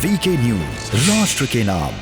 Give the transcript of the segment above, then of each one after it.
VK news, राष्ट्र के नाम।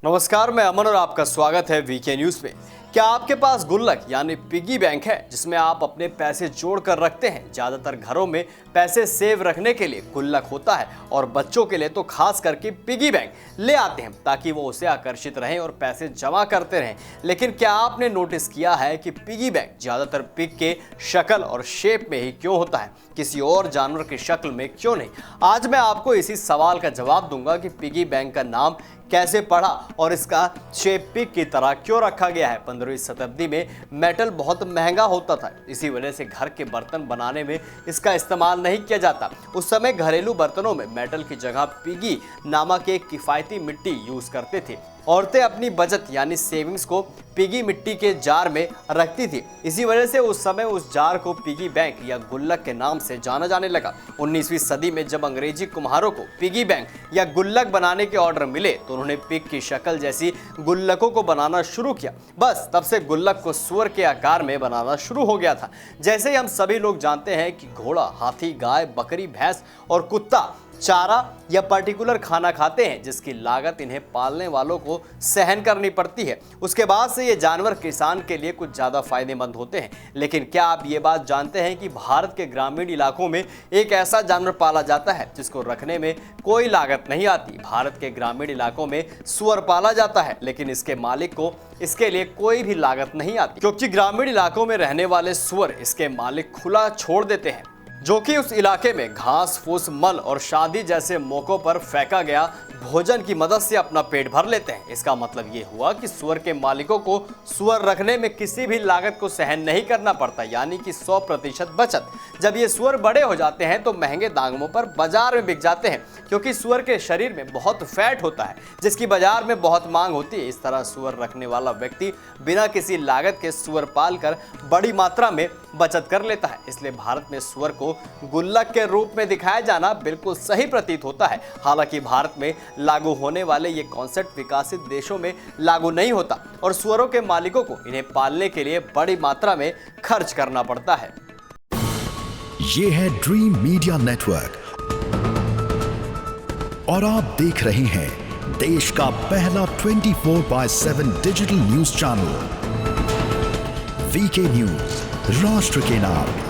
नमस्कार, मैं अमन और आपका स्वागत है वीके न्यूज में। क्या आपके पास गुल्लक यानी पिगी बैंक है जिसमें आप अपने पैसे जोड़ कर रखते हैं? ज्यादातर घरों में पैसे सेव रखने के लिए गुल्लक होता है और बच्चों के लिए तो खास करके पिगी बैंक ले आते हैं ताकि वो उसे आकर्षित रहें और पैसे जमा करते रहें। लेकिन क्या आपने नोटिस किया है कि पिगी बैंक ज्यादातर पिग के शक्ल और शेप में ही क्यों होता है, किसी और जानवर की शक्ल में क्यों नहीं? आज मैं आपको इसी सवाल का जवाब दूंगा कि पिगी बैंक का नाम कैसे पड़ा और इसका शेप पिग की तरह क्यों रखा गया है। 15वीं शताब्दी में मेटल बहुत महंगा होता था, इसी वजह से घर के बर्तन बनाने में इसका इस्तेमाल नहीं किया जाता। उस समय घरेलू बर्तनों में मेटल की जगह पिगी नामक एक किफायती मिट्टी यूज करते थे। औरतें अपनी बचत यानी सेविंग्स को पिगी मिट्टी के जार में रखती थी। इसी वजह से उस समय उस जार को पिगी बैंक या गुल्लक के नाम से जाना जाने लगा। 19वीं सदी में जब अंग्रेजी कुम्हारों को पिगी बैंक या गुल्लक बनाने के ऑर्डर मिले तो उन्होंने पिग की शक्ल जैसी गुल्लकों को बनाना शुरू किया। बस तब से गुल्लक को सुअर के आकार में बनाना शुरू हो गया था। जैसे ही हम सभी लोग जानते हैं कि घोड़ा, हाथी, गाय, बकरी, भैंस और कुत्ता चारा या पर्टिकुलर खाना खाते हैं जिसकी लागत इन्हें पालने वालों को सहन करनी पड़ती है। उसके बाद से ये जानवर किसान के लिए कुछ ज़्यादा फायदेमंद होते हैं। लेकिन क्या आप ये बात जानते हैं कि भारत के ग्रामीण इलाकों में एक ऐसा जानवर पाला जाता है जिसको रखने में कोई लागत नहीं आती? भारत के ग्रामीण इलाकों में सुअर पाला जाता है, लेकिन इसके मालिक को इसके लिए कोई भी लागत नहीं आती, क्योंकि ग्रामीण इलाकों में रहने वाले सुअर इसके मालिक खुला छोड़ देते हैं, जो कि उस इलाके में घास फूस, मल और शादी जैसे मौकों पर फेंका गया भोजन की मदद से अपना पेट भर लेते हैं। इसका मतलब ये हुआ कि सुअर के मालिकों को सुअर रखने में किसी भी लागत को सहन नहीं करना पड़ता, यानी कि 100% बचत। जब ये सुअर बड़े हो जाते हैं तो महंगे दामों पर बाजार में बिक जाते हैं, क्योंकि सुअर के शरीर में बहुत फैट होता है जिसकी बाजार में बहुत मांग होती है। इस तरह सुअर रखने वाला व्यक्ति बिना किसी लागत के सुअर पाल कर बड़ी मात्रा में बचत कर लेता है। इसलिए भारत में सुअर को गुल्लक के रूप में दिखाया जाना बिल्कुल सही प्रतीत होता है। हालांकि भारत में लागू होने वाले ये कॉन्सेप्ट विकसित देशों में लागू नहीं होता और सुअरों के मालिकों को इन्हें पालने के लिए बड़ी मात्रा में खर्च करना पड़ता है। ये है ड्रीम मीडिया नेटवर्क और आप देख रहे हैं देश का पहला 24/7 digital news channel VK news, राष्ट्र के नाम।